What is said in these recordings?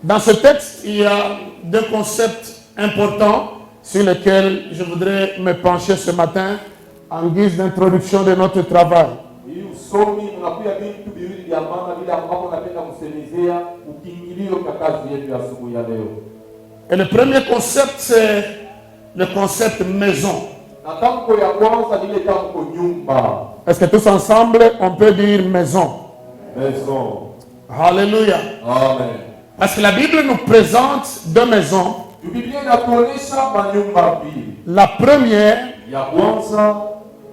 Dans ce texte, il y a deux concepts importants sur lesquels je voudrais me pencher ce matin en guise d'introduction de notre travail. Et le premier concept, c'est le concept maison. Est-ce que tous ensemble, on peut dire maison? Maison. Alléluia. Amen. Parce que la Bible nous présente deux maisons. La première,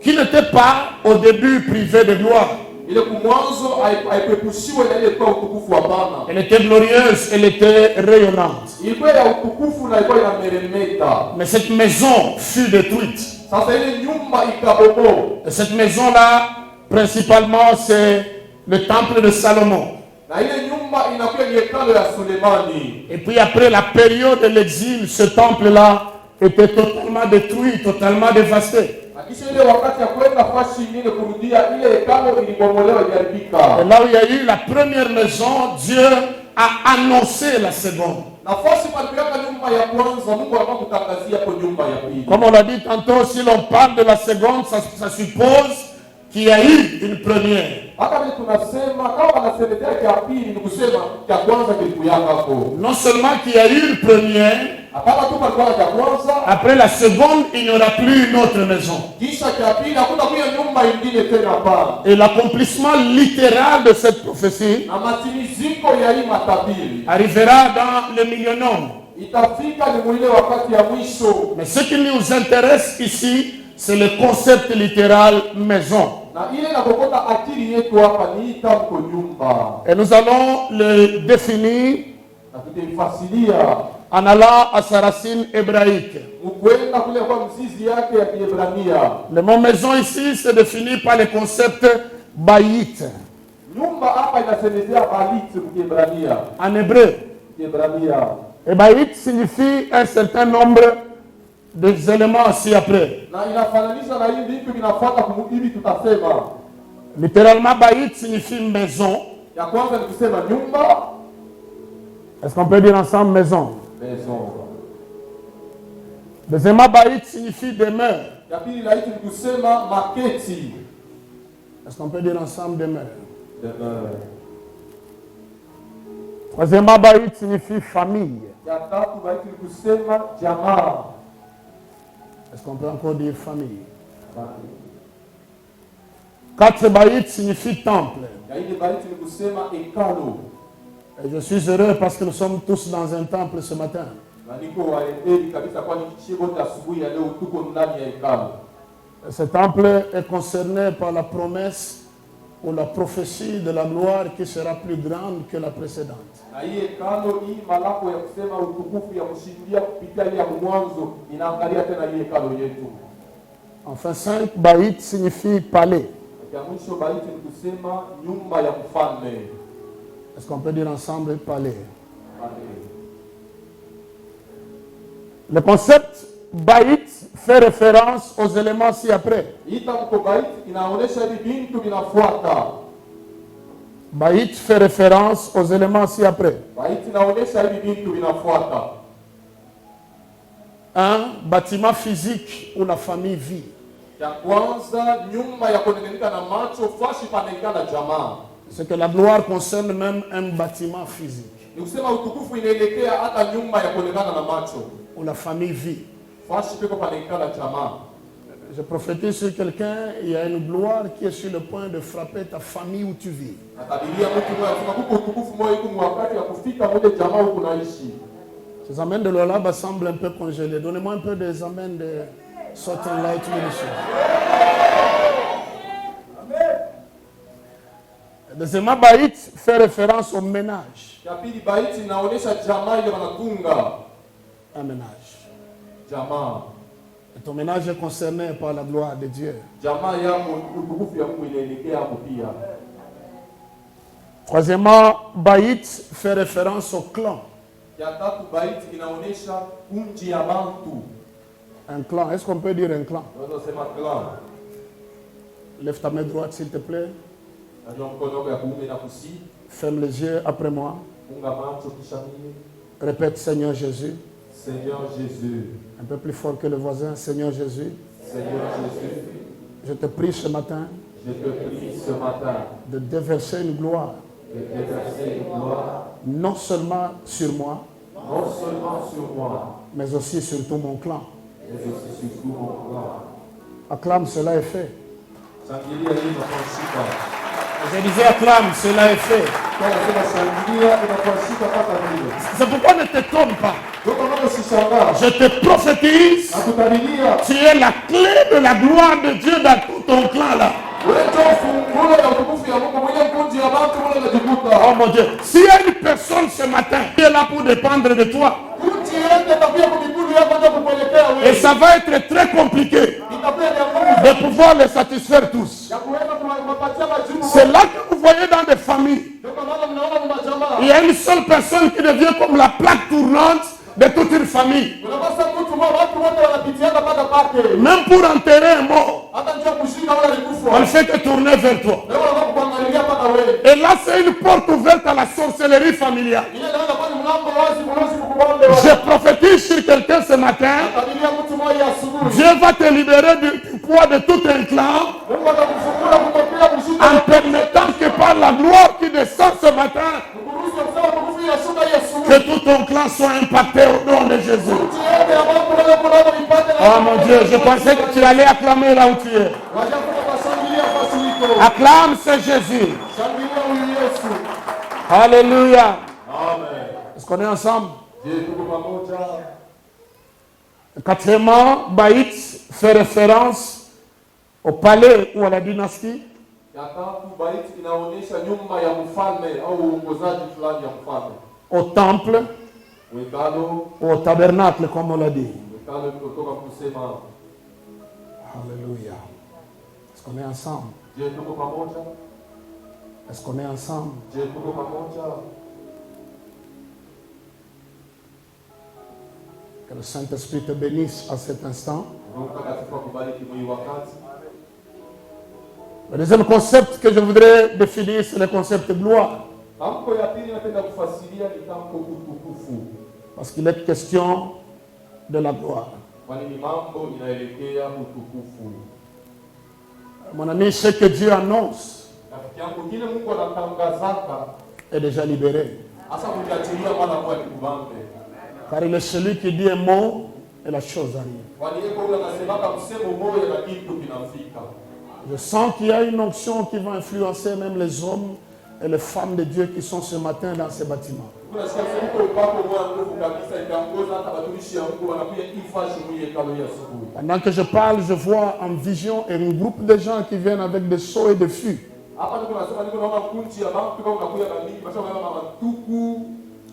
qui n'était pas au début privée de gloire. Elle était glorieuse, elle était rayonnante. Mais cette maison fut détruite. Et cette maison-là, principalement, c'est le temple de Salomon. Et puis après la période de l'exil, ce temple-là était totalement détruit, totalement dévasté. Et là où il y a eu la première maison, Dieu a annoncé la seconde. Comme on l'a dit tantôt, si l'on parle de la seconde, ça suppose qu'il y a eu une première. Non seulement qu'il y a eu une première, après la seconde, il n'y aura plus une autre maison. Et l'accomplissement littéral de cette prophétie arrivera dans le millénaire. Mais ce qui nous intéresse ici, c'est le concept littéral maison. Et nous allons le définir en allant à sa racine hébraïque. Le mot maison ici se définit par le concept bayit. En hébreu. Et bayit signifie un certain nombre des éléments ci-après. Littéralement, bayit signifie maison. Est-ce qu'on peut dire ensemble maison? Maison. Deuxièmement, bayit signifie demeure. Est-ce qu'on peut dire ensemble demeure? Demeure. Troisièmement, bayit signifie famille. Est-ce qu'on peut encore dire famille? Quatre bayit signifie temple. Et je suis heureux parce que nous sommes tous dans un temple ce matin. Ce temple est concerné par la promesse ou la prophétie de la gloire qui sera plus grande que la précédente. Enfin, 5 bayit signifie palais. Est-ce qu'on peut dire ensemble palais? Le concept bayit fait référence aux éléments ci-après. Bayit fait référence aux éléments ci-après. Un bâtiment physique où la famille vit. C'est que la gloire concerne même un bâtiment physique où la famille vit. Je prophétise sur quelqu'un, il y a une gloire qui est sur le point de frapper ta famille où tu vis. Ces amens de l'Olab semblent un peu congelés. Donnez-moi un peu des amens de Southern Light Ministry. Deuxièmement, bayit fait référence au ménage. Un ménage. Et ton ménage est concerné par la gloire de Dieu. Troisièmement, bayit fait référence au clan. Un clan. Est-ce qu'on peut dire un clan? Lève ta main droite, s'il te plaît. Ferme les yeux après moi. Funga macho kisha nini? Répète, Seigneur Jésus. Seigneur Jésus. Un peu plus fort que le voisin. Seigneur Jésus. Seigneur Jésus. Je te prie ce matin Je te prie ce matin de déverser une gloire, de déverser une gloire, non seulement sur moi, non seulement sur moi, mais aussi sur tout mon clan. mais aussi sur tout mon clan. Acclame, cela est fait. Shangilia hii inakushika. Je disais acclame, cela est fait. Kwa nasema shangilia inakushika mpaka vile. C'est pourquoi ne t'étonne pas. Ndio maana usishangaa. Je te prophétise, Nakutabilia tu es la clé de la gloire de Dieu dans tout ton clan là. wewe ndio funguo ya utukufu ya Mungu mwenye kundi ya watu wale wanajikuta. Oh mon Dieu, s'il y a une personne ce matin qui est là pour dépendre de toi, Kundi yende tabia kumikulu yako ndio kukuelekea et wewe. ça va être très compliqué Itakuwa ni ngumu de pouvoir les satisfaire tous. ya kuweza kuwapatia majibu. C'est là que vous voyez dans des familles, Ndio maana mnaona mna jamaa. il y a une seule personne qui devient comme la plaque tournante de toute une famille. Unapasa mtu mmoja watu wote wanapitiana mpaka pake. Même pour enterrer un mort, Hata njia kushika wala on alikufa. ne fait que tourner vers toi. Leo wanataka kuangalia mpaka wewe. Et là, c'est une porte ouverte à la sorcellerie familiale. Ile ndio kwa mlango wazi mlozi kukubambe wewe. Je prophétise sur quelqu'un ce matin, Atabilia mtu mmoja asubuhi. Dieu va te libérer du poids de tout un clan Mungu atakufungua kutokea mshindi. en permettant que par la gloire qui descend ce matin, Kuruhusu sawa kuruhusu ya shuka ya asubuhi. que tout ton clan soit impacté au nom de Jésus. Tiende ya watu wale kuna ipate na. Oh mon Dieu, je pensais que tu allais acclamer là où tu es. Wacha kwa shangilia fasiliko. Acclame, c'est Jésus. Shangilia huyu Yesu. Alléluia. Amen. Est-ce qu'on est ensemble? Je tuko pamoja. Quatrièmement, Baït fait référence au palais ou à la dynastie. Ya tatu Baiti inaonyesha nyumba ya mfalme au uongozaji fulani ya mfalme. Au temple Mwekalo, ou au tabernacle, comme on l'a dit. mwekalo kutoka kusema. Alléluia. Est-ce qu'on est ensemble? Je tuko pamoja. Est-ce qu'on est ensemble? Je tuko pamoja. Que le Saint-Esprit te bénisse à cet instant. Roho Mtakatifu akubariki mwili wakati. Le deuxième concept que je voudrais définir, c'est le concept gloire. Tamko ya pili napenda kufasiria ni tamko utukufu. Parce qu'il est question de la gloire. Kwani ni mambo inaelekea utukufu. Mon ami, ce que Dieu annonce Rafiki yangu kile Mungu anatangazaka est déjà libéré. hasa kukiachilia mwana kwa kibambe. Car il est celui qui dit un mot et la chose arrive. Kwani yeye kwa anasemaka msemo moja na kitu kinafika. Je sens qu'il y a une onction qui va influencer même les hommes et les femmes de Dieu qui sont ce matin dans ces bâtiments. Kuna sikia sema upako moja nguvu kabisa itaongoza hata watumishi ya Mungu wanakuja ifashi mwenye hekalu ya asubuhi. Pendant que je parle, je vois en vision un groupe de gens qui viennent avec des seaux et des fûts Hapa niko nasema niko naona kunchi ya bantu kama unakuja na mingi basi wanaona matuku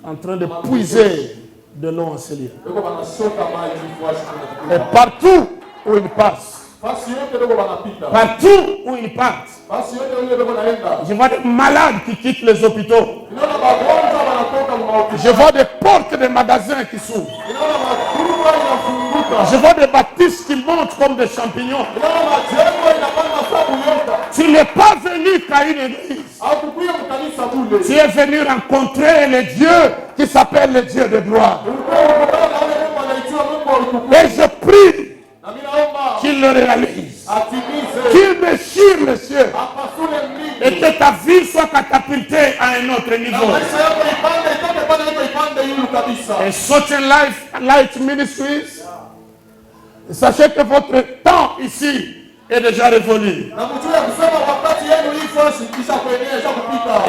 en train de puiser de l'eau en ces lieux. ndio wanashota maji ifashi Et kuna. partout où ils passent, Basi yote ndio wanapita. partout où ils partent, Basi yote ndio wanaenda. je vois des malades qui quittent les hôpitaux. Unaona magonjwa wanatoka mauti. Je vois des portes de magasins qui s'ouvrent. Unaona maduka inafunguka. Je vois des bâtisses qui montent comme des champignons. Unaona majengo inapanda sabu yote. Tu n'es pas venu qu'à une église. Hakukuja mkanisa bure. Tu es venu rencontrer le Dieu qui s'appelle le Dieu de gloire. Et je prie qu'il le réalise. Qu'il déchire le ciel. Et que ta vie soit catapultée à un autre niveau. Et Certain Light Ministries, sachez que votre temps ici est déjà révolu.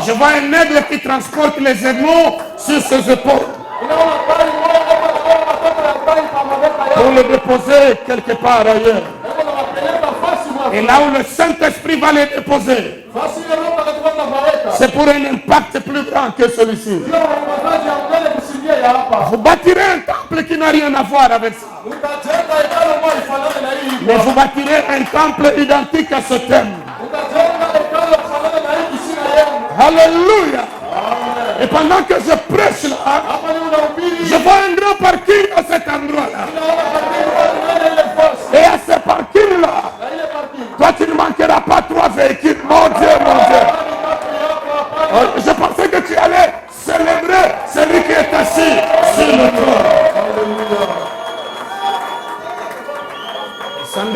Je vois un aigle qui transporte les animaux sur ses épaules pour le déposer quelque part ailleurs. Et là où le Saint-Esprit va les déposer, c'est pour un impact plus grand que celui-ci. Vous bâtirez un temple qui n'a rien à voir avec ça. Mais vous bâtirez un temple identique à ce thème. Alléluia. Et pendant que je prêche là, je vois un grand parking à cet endroit-là. Et à ce parking-là, toi tu ne manqueras pas 3 véhicules. Mon Dieu, mon Dieu. Je pensais que tu allais célébrer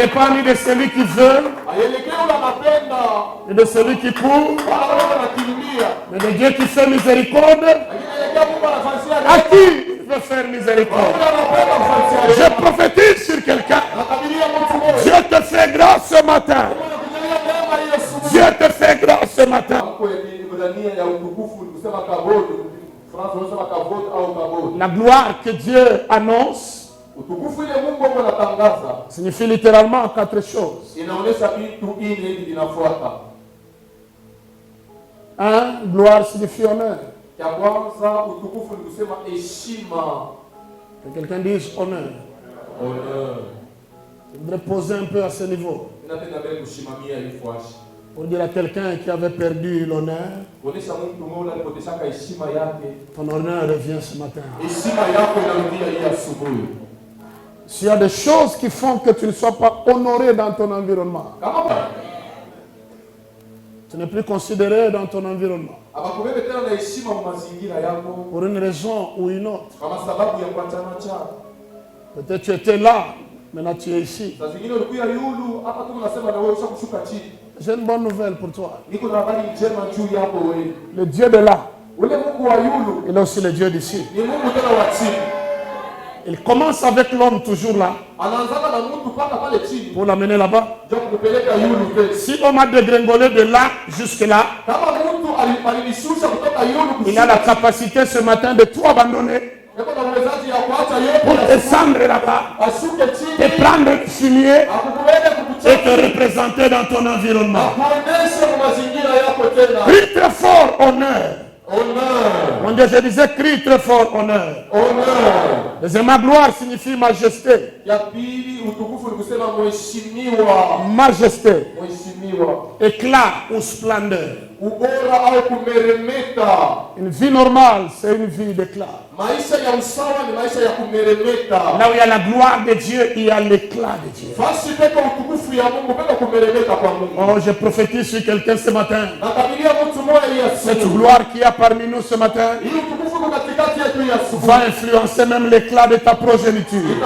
n'est pas ni de celui qui veut, ni de celui qui court, mais de Dieu qui fait miséricorde. À qui il veut faire miséricorde? Je prophétise sur quelqu'un. Dieu te fait grâce ce matin. Dieu te fait grâce ce matin. La gloire que Dieu annonce signifie littéralement 4 choses. 1. Gloire signifie honneur. Que quelqu'un dise honneur. Je voudrais poser un peu à ce niveau. Pour dire à quelqu'un qui avait perdu l'honneur, ton honneur revient ce matin. S'il y a des choses qui font que tu ne sois pas honoré dans ton environnement, tu n'es plus considéré dans ton environnement, pour une raison ou une autre. Peut-être tu étais là, maintenant tu es ici. J'ai une bonne nouvelle pour toi. Le Dieu de là, il est aussi le Dieu d'ici. Il commence avec l'homme toujours là, pour l'amener là-bas. Si l'homme a dégringolé de là jusque là, il a la capacité ce matin de tout abandonner pour descendre là-bas et prendre le fumier et te représenter dans ton environnement. Crie très fort honneur. Mon Dieu, je disais crie très fort honneur. Deuxièmement, gloire signifie majesté. Majesté. Éclat ou splendeur. Une vie normale, c'est une vie d'éclat. Là où il y a la gloire de Dieu, il y a l'éclat de Dieu. Oh, je prophétise sur quelqu'un ce matin. Cette gloire qu'il y a parmi nous ce matin va influencer même l'éclat de ta progéniture.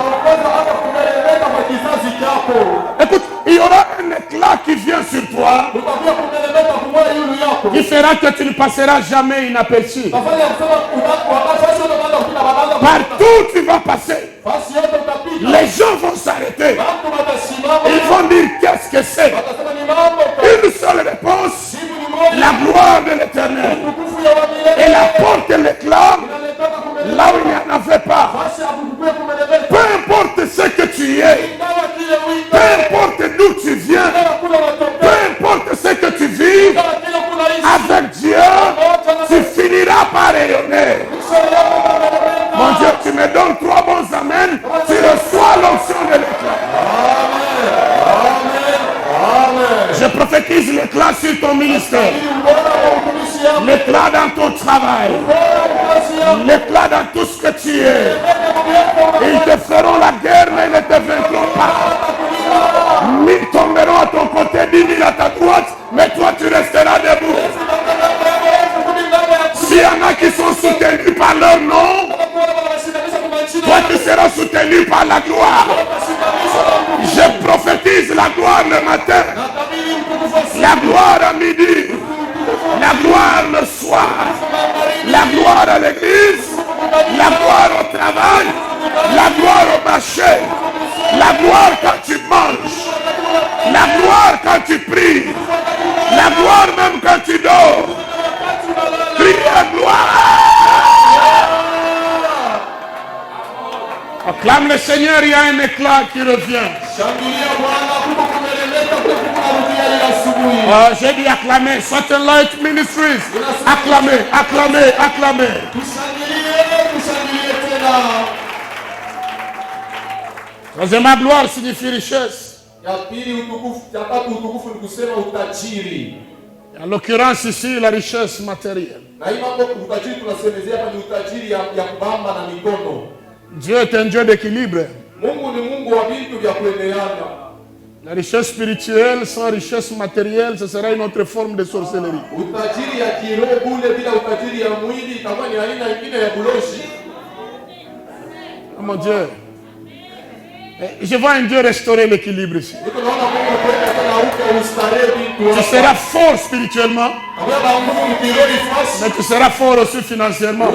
Écoute, il y aura un éclat qui vient sur toi qui fera que tu ne passeras jamais inaperçu. Partout où tu vas passer, les gens vont s'arrêter. Ils vont dire qu'est-ce que c'est? Une seule réponse: la gloire de l'Éternel. Et la porte l'éclat là où il n'y en avait pas. Peu importe ce que tu es, peu importe d'où tu viens, peu importe ce que tu vis, avec Dieu, tu finiras par rayonner. Mon Dieu, tu me donnes 3 bons amen, tu reçois l'onction de l'éclat. Je prophétise l'éclat sur ton ministère, l'éclat dans ton travail, l'éclat dans tout ce que tu es. Ils te feront la guerre, mais ils ne te vaincront pas. 1000 tomberont à ton côté, 10 000 à ta droite, mais toi tu resteras debout. S'il y en a qui sont soutenus par leur nom, toi tu seras soutenu par la gloire. Je prophétise la gloire le matin, la gloire à midi, la gloire le soir, la gloire à l'église, la gloire au travail, la gloire au marché, la gloire quand tu manges, la gloire quand tu pries, la gloire même quand tu dors. Crie la gloire. Acclame le Seigneur, il y a un éclat qui revient. J'ai dit acclamer. Certain Light Ministries. Acclamer, acclamer, acclamer. Troisièmement, gloire signifie richesse. En l'occurrence ici, la richesse matérielle. Dieu est un Dieu d'équilibre. La richesse spirituelle sans richesse matérielle, ce sera une autre forme de sorcellerie. Oh mon Dieu. Je vois un Dieu restaurer l'équilibre ici. Tu seras fort spirituellement, mais tu seras fort aussi financièrement.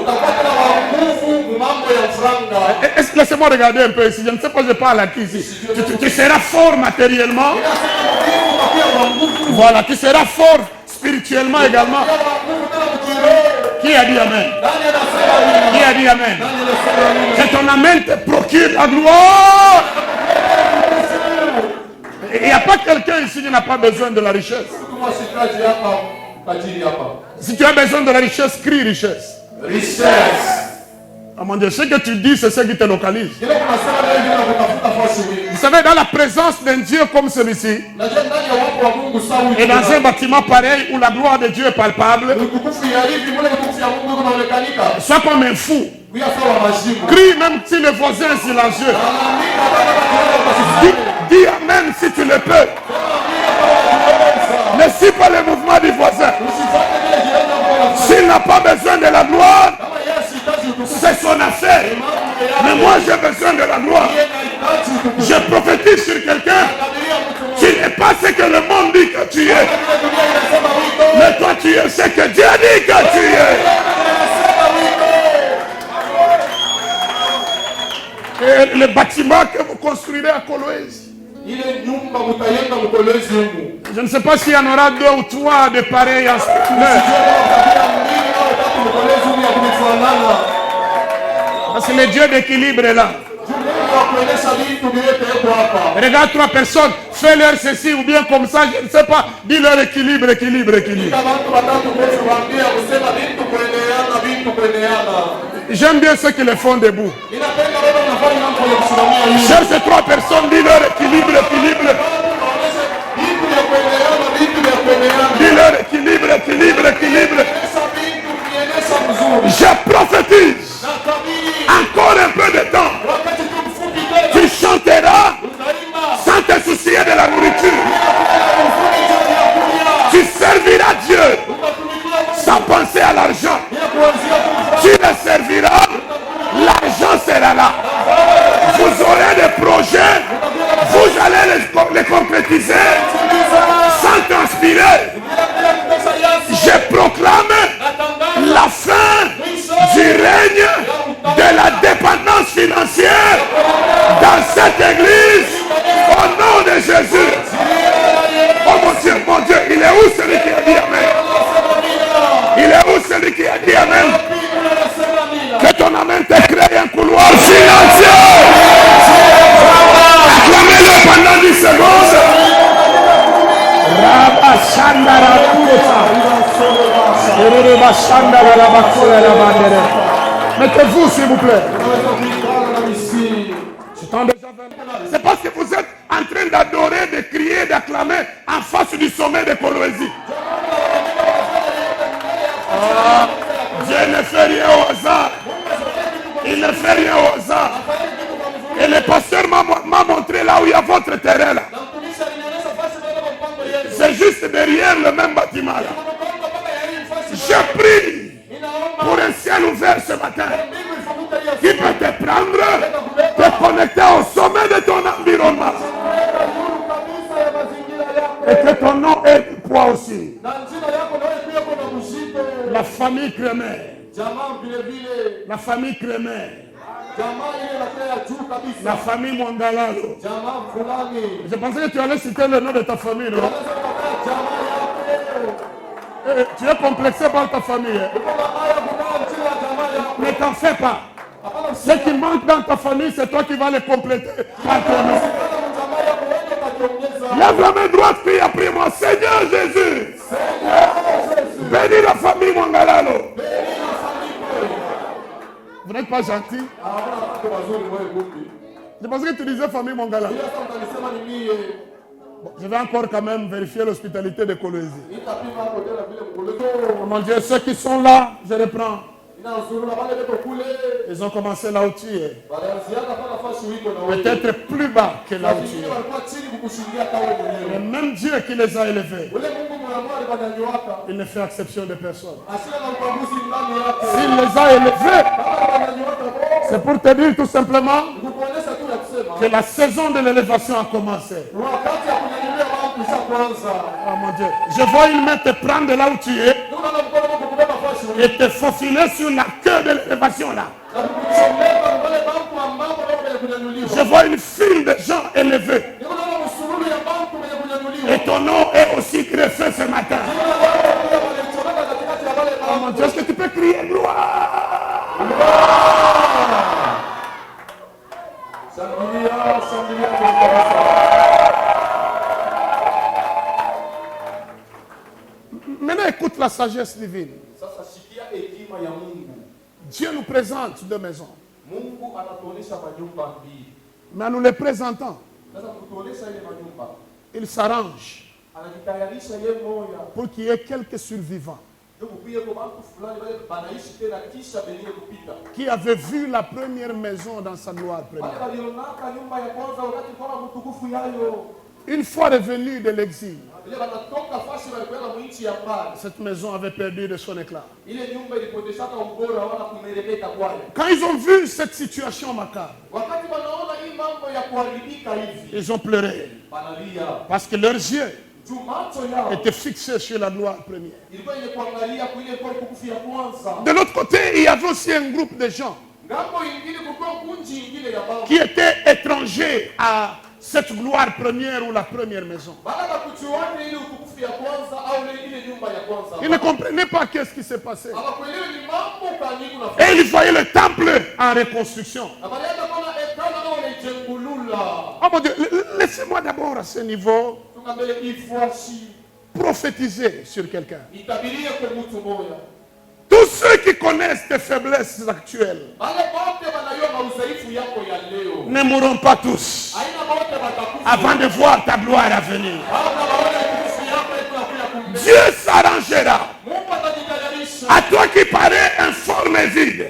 Laissez-moi regarder un peu ici. Je ne sais pas, je parle à qui ici. Tu seras fort matériellement. Voilà, tu seras fort spirituellement également. Qui a dit Amen? Qui a dit Amen? Que ton Amen te procure la gloire. Il n'y a pas quelqu'un ici qui n'a pas besoin de la richesse. Si tu as besoin de la richesse, crie richesse. Richesse. Oh mon Dieu, ce que tu dis, c'est ce qui te localise. Vous savez, dans la présence d'un Dieu comme celui-ci, et dans un bâtiment pareil où la gloire de Dieu est palpable, sois comme un fou. Crie même si le voisin est silencieux. Dis Amen si tu le peux. Ne suis pas le mouvement du voisin. S'il n'a pas besoin de la gloire, c'est son affaire. Mais moi j'ai besoin de la gloire. Je prophétise sur quelqu'un. Tu n'es pas ce que le monde dit que tu es. Mais toi tu es ce que Dieu dit que tu es. Et le bâtiment que vous construirez à Kolwezi, je ne sais pas s'il y en aura 2 ou 3 de pareils en splendeur. Parce que le Dieu d'équilibre est là. Regarde 3 personnes, fais-leur ceci ou bien comme ça, je ne sais pas. Dis-leur équilibre, équilibre, équilibre. J'aime bien ceux qui le font debout. Cherche ces 3 personnes, dis-leur équilibre, équilibre. Dis-leur équilibre, équilibre, équilibre. Je prophétise. Encore un peu de temps. Tu chanteras sans te soucier de la nourriture. Tu serviras Dieu sans penser à l'argent. Tu le serviras, l'argent sera là. Vous aurez des projets, vous allez les concrétiser sans transpirer. Je proclame la fin du règne de la dépendance financière dans cette église au nom de Jésus. Oh mon Dieu, il est où celui qui a dit Amen? Il est où celui qui a dit Amen? Que ton Amen te crée un couloir financier. Acclamez-le pendant 10 secondes. Mettez-vous s'il vous plaît. C'est parce que vous êtes en train d'adorer, de crier, d'acclamer en face du sommet de Kolwezi. Dieu ne fait rien au hasard. Il ne fait rien au hasard. Et le pasteur m'a montré là où il y a votre terrain là. C'est juste derrière le même bâtiment là. Je prie pour un ciel ouvert ce matin qui peut te prendre, te connecter au sommet de ton environnement. Et que ton nom ait du poids aussi. La famille Crémer. La famille Crémer. La famille Mongalalo. Je pensais que tu allais citer le nom de ta famille, non? Tu es complexé par ta famille. Ne t'en fais pas. Ce qui manque dans ta famille, c'est toi qui vas les compléter par ton nom. Lève la main droite, puis prie-moi. Seigneur Jésus, bénis la famille Mongalalo. Vous n'êtes pas gentil? Je pensais que tu disais famille Mongalalo. Bon, je vais encore quand même vérifier l'hospitalité de Kolwezi. Oh mon Dieu, ceux qui sont là, je reprends. Ils ont commencé là où tu es. Peut-être plus bas que là où tu es. Le même Dieu qui les a élevés, il ne fait exception de personne. S'il les a élevés, c'est pour te dire tout simplement que la saison de l'élévation a commencé. wakati ya kunyanyulia watu ishaanza. Oh mon Dieu. Je vois une main te prendre de là où tu es Unaona mkono wako kubeba fasi et te faufiler sur la queue de l'élévation là. na kukuchomeka wale watu ambao wako kunyanyuliwa. Je vois une file de gens élevés. Unaona msururu ya watu wenye kunyanyuliwa. Et ton nom est aussi greffé ce matin. Oh mon Dieu, est-ce que tu peux crier gloire? Maintenant, écoute la sagesse divine. Dieu nous présente deux maisons. Mais en nous les présentant, il s'arrange pour qu'il y ait quelques survivants qui avaient vu la première maison dans sa gloire première. Une fois revenu de l'exil, cette maison avait perdu de son éclat. Quand ils ont vu cette situation macabre, ils ont pleuré parce que leurs yeux étaient fixés sur la gloire première. De l'autre côté, il y avait aussi un groupe de gens qui étaient étrangers à cette gloire première ou la première maison. Ils ne comprenaient pas qu'est-ce qui s'est passé. Et ils voyaient le temple en reconstruction. Oh mon Dieu, laissez-moi d'abord à ce niveau prophétiser sur quelqu'un. Tous ceux qui connaissent tes faiblesses actuelles ne mourront pas tous avant de voir ta gloire à venir. Dieu s'arrangera. À toi qui parais informe et vide,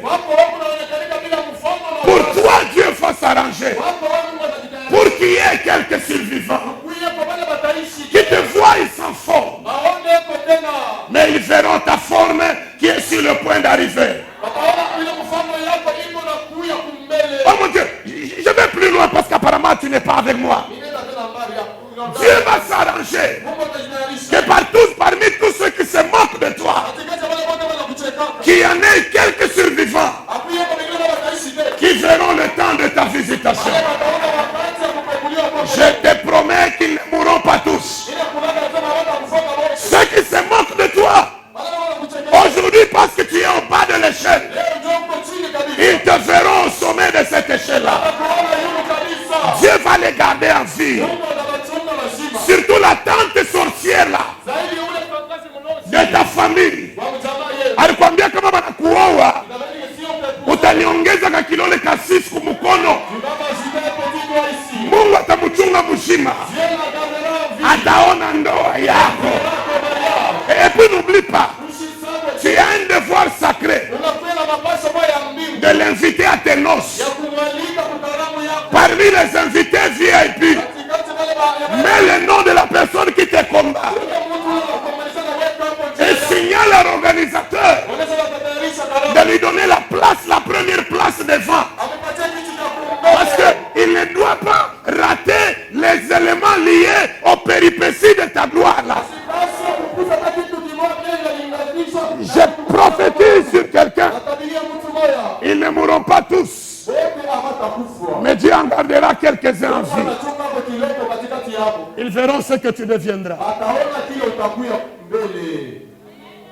pour toi Dieu va s'arranger pour qu'il y ait quelques survivants qui te voient sans forme, mais ils verront ta forme qui est sur le point d'arriver. Oh mon Dieu, je vais plus loin parce qu'apparemment tu n'es pas avec moi. Dieu va s'arranger que parmi tous ceux qui se moquent de toi, qu'il y en ait quelques survivants qui verront le temps de ta visitation. Je te promets qu'ils ne mourront pas tous. Ceux qui se moquent de toi aujourd'hui parce que tu es au bas de l'échelle, ils te verront au sommet de cette échelle-là. Dieu va les garder en vie. Surtout la tante sorcière là de ta famille. Alikwambia kama banakuoa utaniongeza ka kilole ka 6 kumukono. Mungu atamuchunga mzima. Ataona ndoa yako. Et puis n'oublie pas, tu as un devoir sacré de l'inviter à tes noces. Parmi les invités VIP, mets le nom de la personne qui te combat et signale à l'organisateur de lui donner la place, la première place devant. Parce qu'il ne doit pas rater les éléments liés aux péripéties de ta gloire là. Je prophétise sur quelqu'un. Ils ne mourront pas tous, mais Dieu en gardera quelques-uns en vie. Ils verront ce que tu deviendras.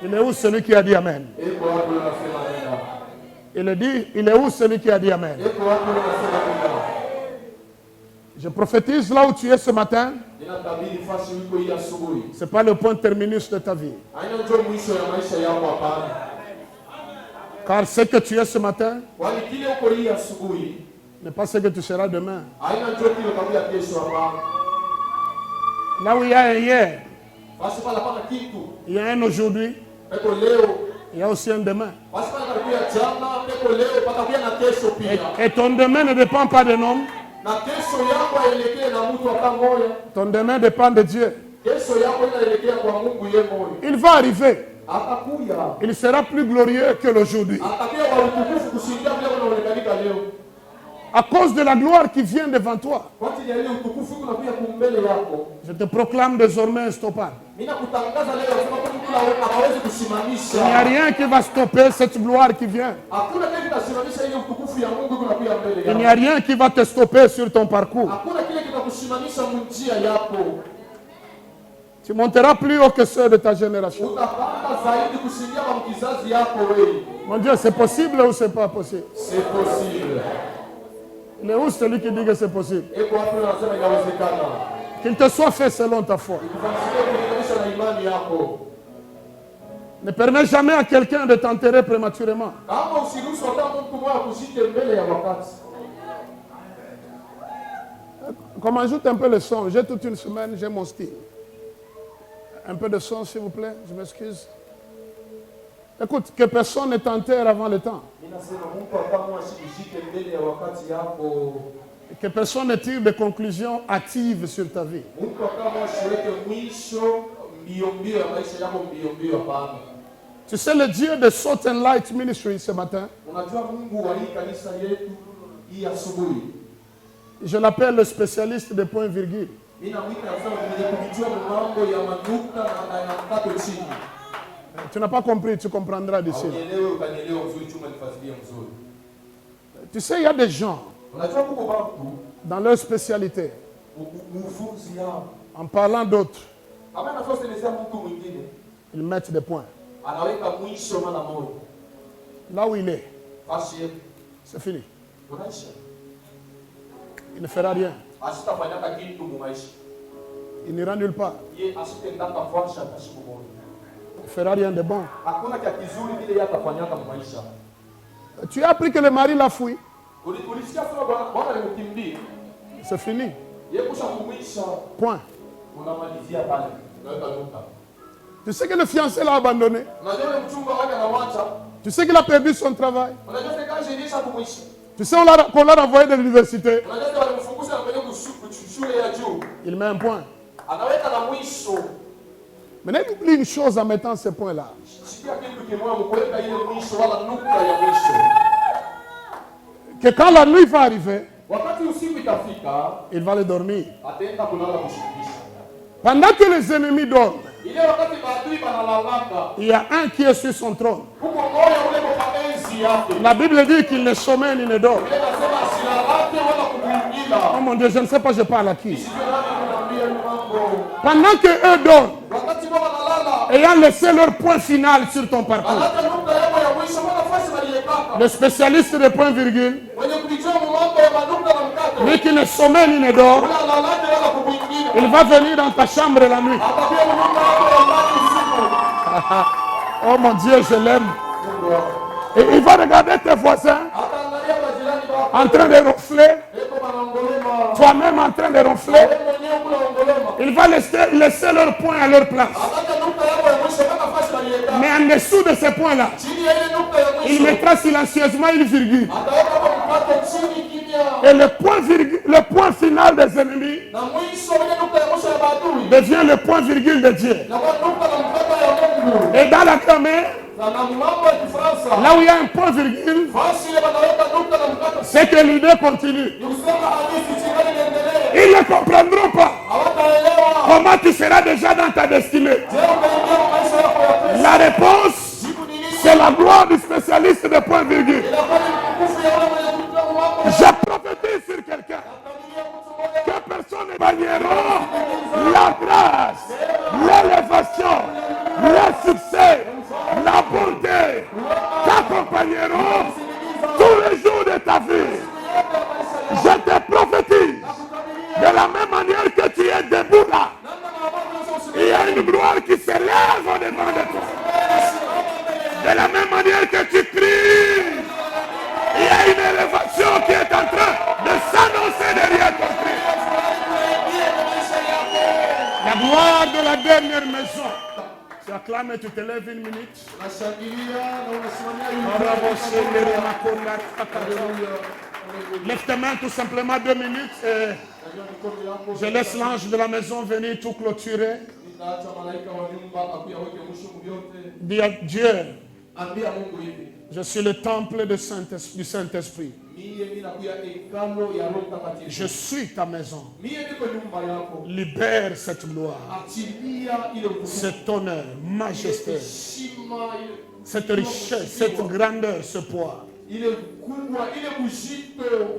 Il est où celui qui a dit Amen? Il est où celui qui a dit Amen? Je prophétise là où tu es ce matin. Ce n'est pas le point terminus de ta vie. Car ce que tu es ce matin n'est pas ce que tu seras demain. Là où il y a un hier, il y a un aujourd'hui, il y a aussi un demain. Et ton demain ne dépend pas d'un homme. Ton demain dépend de Dieu. Il va arriver. Il sera plus glorieux que l'aujourd'hui. À cause de la gloire qui vient devant toi. Kwa ajili ya ile utukufu kunakuja kumbele yako. Je te proclame désormais instoppable. Mimi nakutangaza leo sema kwa mtu hawezi kusimamisha. Il n'y a rien qui va stopper cette gloire qui vient. Hakuna kitu kitasimamisha ile utukufu ya Mungu kunakuja mbele yako. Il n'y a rien qui va te stopper sur ton parcours. Hakuna kile kitakusimamisha njia yako. Tu monteras plus haut que ceux de ta génération. Utapanda zaidi kushindia kwa kizazi yako wewe. Mon Dieu, c'est possible ou c'est pas possible? C'est possible. Il est où celui qui dit que c'est possible? Eko wapi wanasema inawezekana? Qu'il te soit fait selon ta foi. Kufanikiwa kulinganisha na imani yako. Ne permets jamais à quelqu'un de t'enterrer prématurément. Kama usiruhusu hata mtu mmoja kushike mbele ya wakati. Comme ajoute un peu le son. J'ai toute une semaine, j'ai mon style. Un peu de son, s'il vous plaît. Je m'excuse. Écoute, que personne ne t'enterre avant le temps. Que personne ne tire de conclusions hâtives sur ta vie. Tu sais, le Dieu de Salt and Light Ministry ce matin, je l'appelle le spécialiste des points-virgules. Tu n'as pas compris, tu comprendras d'ici. Tu sais, il y a des gens, dans leur spécialité, en parlant d'autres, ils mettent des points. Là où il est, c'est fini. Il ne fera rien. Il n'ira nulle part. Il ne fera rien de bon. Tu as appris que le mari l'a fouillé. C'est fini. Point. Tu sais que le fiancé l'a abandonné. Tu sais qu'il a perdu son travail. Tu sais qu'on l'a renvoyé de l'université. Il met un point. Maintenant, il oublie une chose en mettant ce point-là. Que quand la nuit va arriver, il va le dormir. Pendant que les ennemis dorment, il y a un qui est sur son trône. La Bible dit qu'il ne sommeille ni ne dort. Oh mon Dieu, je ne sais pas, je parle à qui. Pendant que eux dorment, ayant laissé leur point final sur ton parcours, le spécialiste des points-virgules, lui qui ne sommeille ni ne dort, il va venir dans ta chambre la nuit. Oh mon Dieu, je l'aime. Et il va regarder tes voisins en train de ronfler. Toi-même en train de ronfler. Il va laisser leurs points à leur place. Mais en dessous de ces points-là, il mettra silencieusement une virgule. Et le point final des ennemis devient le point virgule de Dieu. Et dans la grammaire, là où il y a un point virgule, c'est que l'idée continue. Ils ne comprendront pas comment tu seras déjà dans ta destinée. La réponse, c'est la gloire du spécialiste de point virgule. Je prophétise sur quelqu'un que personne ne bannira la grâce, l'élévation, le succès, la bonté t'accompagneront tous les jours de ta vie. Je te prophétise de la même manière que tu es debout là. Il y a une gloire qui s'élève au devant de toi. De la même manière que tu cries, il y a une élévation qui est en train de s'annoncer derrière ton cri. La gloire de la dernière maison. Tu acclames et tu te lèves une minute. Lève tes mains tout simplement 2 minutes et je laisse l'ange de la maison venir tout clôturer. Dis à Dieu, Je suis le temple du Saint-Esprit. Je suis ta maison. Libère cette gloire, cet honneur, majesté, cette richesse, cette grandeur, ce poids.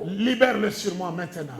Libère-le sur moi maintenant.